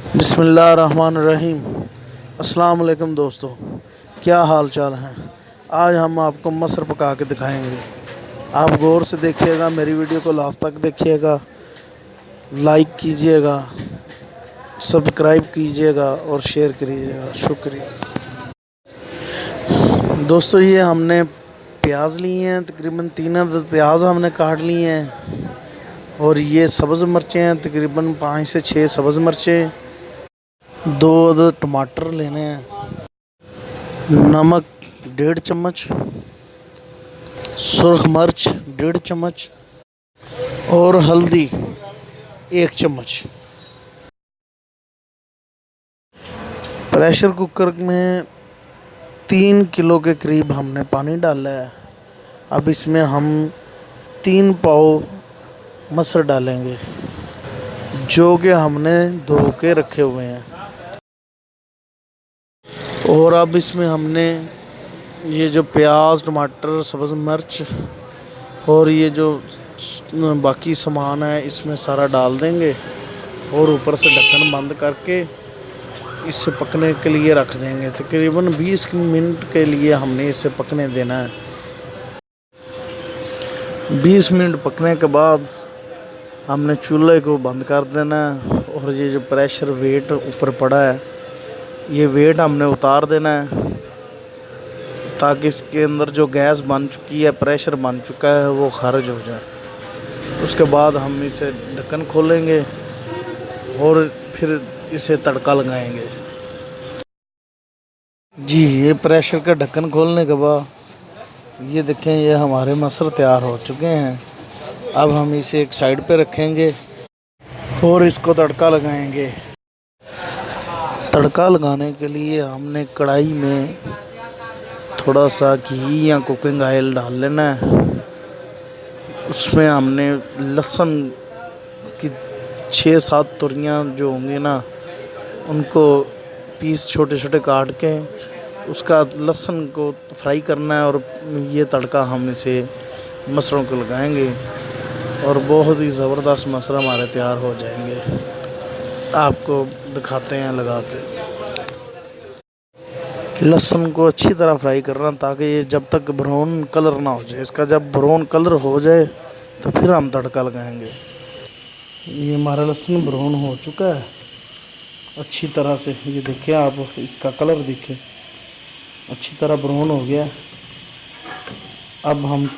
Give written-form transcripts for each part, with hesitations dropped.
बिस्मिल्लाहिर्रहमानिर्रहीम। अस्सलाम वालेकुम दोस्तों, क्या हाल चाल हैं। आज हम आपको मसर पका के दिखाएंगे। आप गौर से देखिएगा, मेरी वीडियो को लास्ट तक देखिएगा, लाइक कीजिएगा, सब्सक्राइब कीजिएगा और शेयर करिएगा। शुक्रिया दोस्तों। ये हमने प्याज लिए हैं, तकरीबन 3 अदद प्याज हमने काट लिए हैं। और ये सब्ज़ मिर्चें हैं, तकरीबन 5 से 6 सब्ज़ मिर्चें। 2 अदद टमाटर लेने हैं। नमक 1.5 चम्मच, सुरख मिर्च 1.5 चम्मच और हल्दी 1 चम्मच। प्रेशर कुकर में 3 किलो के करीब हमने पानी डाला है। अब इसमें हम 3 पाव मसर डालेंगे, जो कि हमने धो के रखे हुए हैं। और अब इसमें हमने ये जो प्याज, टमाटर, सब्ज़ मिर्च और ये जो बाकी सामान है इसमें सारा डाल देंगे और ऊपर से ढक्कन बंद करके इसे पकने के लिए रख देंगे। तकरीबन 20 मिनट के लिए हमने इसे पकने देना है। 20 मिनट पकने के बाद हमने चूल्हे को बंद कर देना है। और ये जो प्रेशर वेट ऊपर पड़ा है, ये वेट हमने उतार देना है ताकि इसके अंदर जो गैस बन चुकी है, प्रेशर बन चुका है, वो खारिज हो जाए। उसके बाद हम इसे ढक्कन खोलेंगे और फिर इसे तड़का लगाएंगे। जी, ये प्रेशर का ढक्कन खोलने के बाद ये देखें, ये हमारे मसर तैयार हो चुके हैं। अब हम इसे एक साइड पे रखेंगे और इसको तड़का लगाएंगे। तड़का लगाने के लिए हमने कढ़ाई में थोड़ा सा घी या कुकिंग ऑयल डाल लेना है। उसमें हमने लहसुन की 6-7 तुरियाँ जो होंगी ना, उनको पीस छोटे छोटे काट के उसका लहसुन को फ्राई करना है। और ये तड़का हम इसे मसरों को लगाएंगे और बहुत ही ज़बरदस्त मसर हमारे तैयार हो जाएंगे। आपको दिखाते हैं लगा के। लहसुन को अच्छी तरह फ्राई करना ताकि ये जब तक ब्राउन कलर ना हो जाए। इसका जब ब्राउन कलर हो जाए तो फिर हम तड़का लगाएंगे। ये हमारा लहसुन ब्राउन हो चुका है अच्छी तरह से। ये देखिए आप, इसका कलर देखिए, अच्छी तरह ब्राउन हो गया। अब हम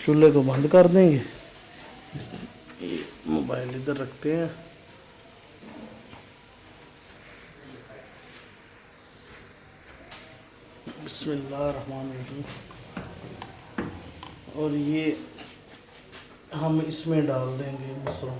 चूल्हे को बंद कर देंगे। मोबाइल इधर रखते हैं। बिस्मिल्लाहिर्रहमानिर्रहीम। और ये हम इसमें डाल देंगे मसरूम।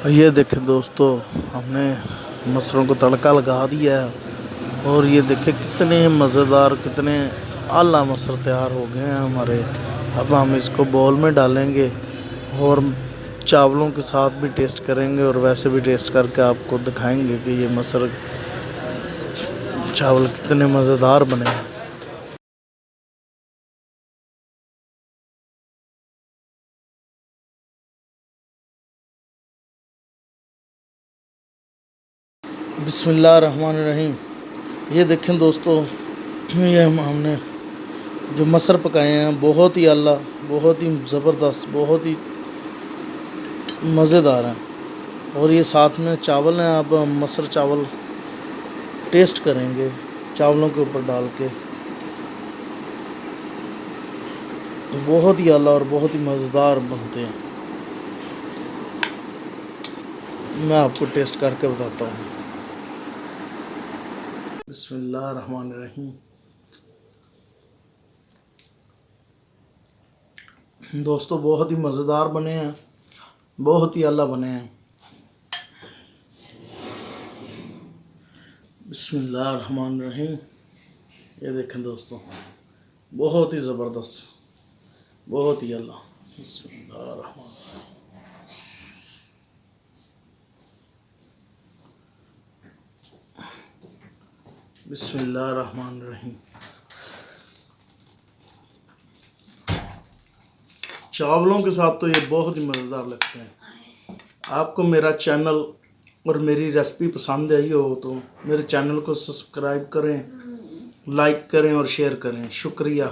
ये देखें दोस्तों, हमने मसरों को तड़का लगा दिया है। और ये देखें कितने मज़ेदार, कितने आला मसर तैयार हो गए हैं हमारे। अब हम इसको बाउल में डालेंगे और चावलों के साथ भी टेस्ट करेंगे और वैसे भी टेस्ट करके आपको दिखाएंगे कि ये मसर चावल कितने मज़ेदार बने हैं। बिस्मिल्लाहिर्रहमानिर्रहीम। ये देखें दोस्तों, ये हमने जो मसर पकाए हैं, बहुत ही आला, बहुत ही ज़बरदस्त, बहुत ही मज़ेदार हैं। और ये साथ में चावल हैं। अब हम मसर चावल टेस्ट करेंगे चावलों के ऊपर डाल के। बहुत ही आला और बहुत ही मज़ेदार बनते हैं। मैं आपको टेस्ट करके बताता हूँ। बिस्मिल्लाहिर्रहमानिर्रहीम। दोस्तों, बहुत ही मज़ेदार बने हैं, बहुत ही आला बने हैं। बिस्मिल्लाहिर्रहमानिर्रहीम। ये देखें दोस्तों, बहुत ही ज़बरदस्त, बहुत ही अल्लाह। बिस्मिल्लाहिर्रहमान। बिस्मिल्लाहिर्रहमानिर्रहीम। चावलों के साथ तो ये बहुत ही मज़ेदार लगते हैं। आपको मेरा चैनल और मेरी रेसिपी पसंद आई हो तो मेरे चैनल को सब्सक्राइब करें, लाइक करें और शेयर करें। शुक्रिया।